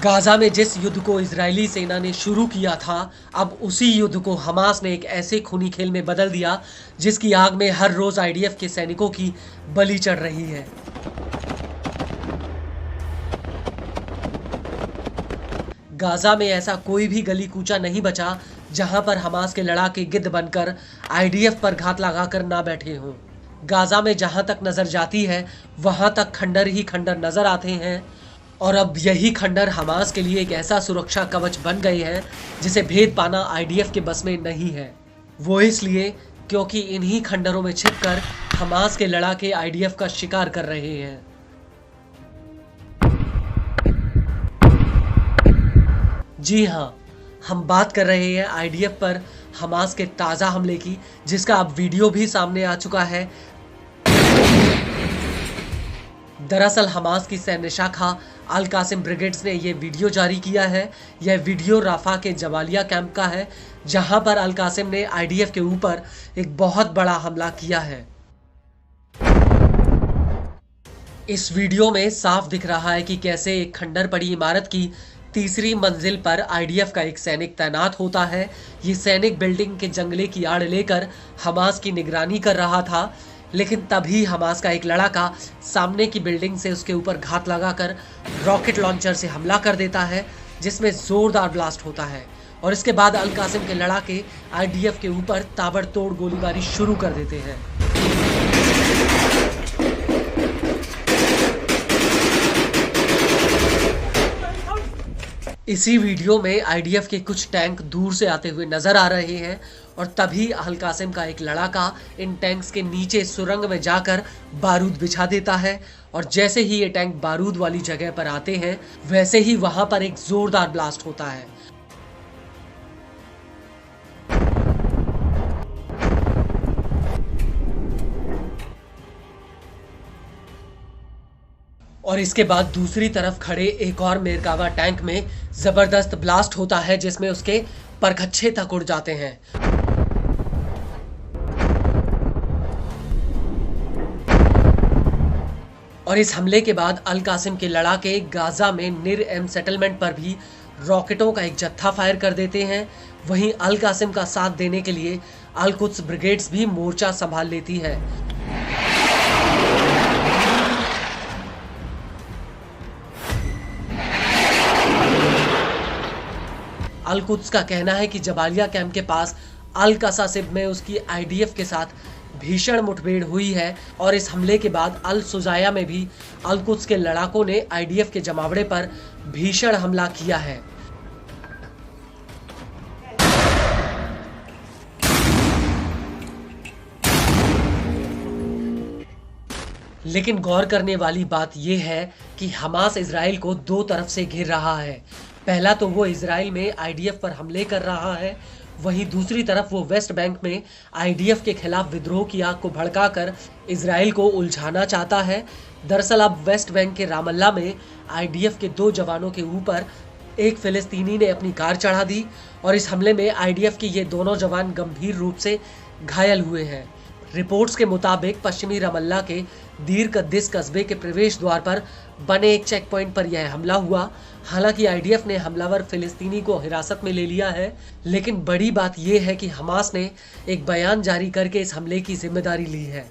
Gaza में जिस युद्ध को इजरायली सेना ने शुरू किया था, अब उसी युद्ध को हमास ने एक ऐसे खूनी खेल में बदल दिया जिसकी आग में हर रोज आईडीएफ के सैनिकों की बलि चढ़ रही है। गाजा में ऐसा कोई भी गली कूचा नहीं बचा जहां पर हमास के लड़ाके गिद्ध बनकर आईडीएफ पर घात लगाकर ना बैठे हों। गाजा में जहां तक नजर जाती है वहां तक खंडर ही खंडर नजर आते हैं और अब यही खंडर हमास के लिए एक ऐसा सुरक्षा कवच बन गए हैं जिसे भेद पाना आईडीएफ के बस में नहीं है। वो इसलिए क्योंकि इन्हीं खंडरों में छिपकर हमास के लड़ाके आईडीएफ का शिकार कर रहे हैं। जी हाँ, हम बात कर रहे हैं आईडीएफ पर हमास के ताज़ा हमले की, जिसका अब वीडियो भी सामने आ चुका है। दरअसल हमास की सैन्य शाखा अल कासिम ब्रिगेड्स ने यह वीडियो जारी किया है। यह वीडियो राफा के जबालिया कैंप का है, जहां पर अल कासिम ने आईडीएफ के ऊपर एक बहुत बड़ा हमला किया है। इस वीडियो में साफ दिख रहा है कि कैसे एक खंडर पड़ी इमारत की तीसरी मंजिल पर आईडीएफ का एक सैनिक तैनात होता है। ये सैनिक बिल्डिंग के जंगले की आड़ लेकर हमास की निगरानी कर रहा था, लेकिन तभी हमास का एक लड़ाका सामने की बिल्डिंग से उसके ऊपर घात लगाकर रॉकेट लॉन्चर से हमला कर देता है, जिसमें जोरदार ब्लास्ट होता है और इसके बाद अल कासिम के लड़ाके आईडीएफ के ऊपर ताबड़तोड़ गोलीबारी शुरू कर देते हैं। इसी वीडियो में आईडीएफ के कुछ टैंक दूर से आते हुए नजर आ रहे हैं और तभी अल कासिम का एक लड़ाका इन टैंक्स के नीचे सुरंग में जाकर बारूद बिछा देता है और जैसे ही ये टैंक बारूद वाली जगह पर आते हैं वैसे ही वहां पर एक जोरदार ब्लास्ट होता है। और इसके बाद दूसरी तरफ खड़े एक और मेरकावा टैंक में जबरदस्त ब्लास्ट होता है, जिसमें उसके परखच्चे तक उड़ जाते हैं। और इस हमले के बाद अल कासिम के लड़ाके गाजा में निर एम सेटलमेंट पर भी रॉकेटों का एक जत्था फायर कर देते हैं। वहीं अल कासिम का साथ देने के लिए अल कुद्स ब्रिगेड्स भी मोर्चा संभाल लेती है। अल कुद्स का कहना है कि जबालिया कैंप के पास अल कसासिब में उसकी आईडीएफ के साथ भीषण मुठभेड़ हुई है और इस हमले के बाद अल सुजाया में भी अल कुद्स के लड़ाकों ने आईडीएफ के जमावड़े पर भीषण हमला किया है। लेकिन गौर करने वाली बात यह है कि हमास इजराइल को दो तरफ से घिर रहा है। पहला तो वो इजराइल में आईडीएफ पर हमले कर रहा है, वहीं दूसरी तरफ वो वेस्ट बैंक में आईडीएफ के खिलाफ विद्रोह की आग को भड़काकर इजराइल को उलझाना चाहता है। दरअसल अब वेस्ट बैंक के रामल्ला में आईडीएफ के 2 जवानों के ऊपर एक फिलिस्तीनी ने अपनी कार चढ़ा दी और इस हमले में आईडीएफ के ये दोनों जवान गंभीर रूप से घायल हुए हैं। रिपोर्ट्स के मुताबिक पश्चिमी रमल्ला के दीर कद्दिस कस्बे के प्रवेश द्वार पर बने एक चेक पॉइंट पर यह हमला हुआ। हालांकि आईडीएफ ने हमलावर फिलिस्तीनी को हिरासत में ले लिया है, लेकिन बड़ी बात यह है कि हमास ने एक बयान जारी करके इस हमले की जिम्मेदारी ली है।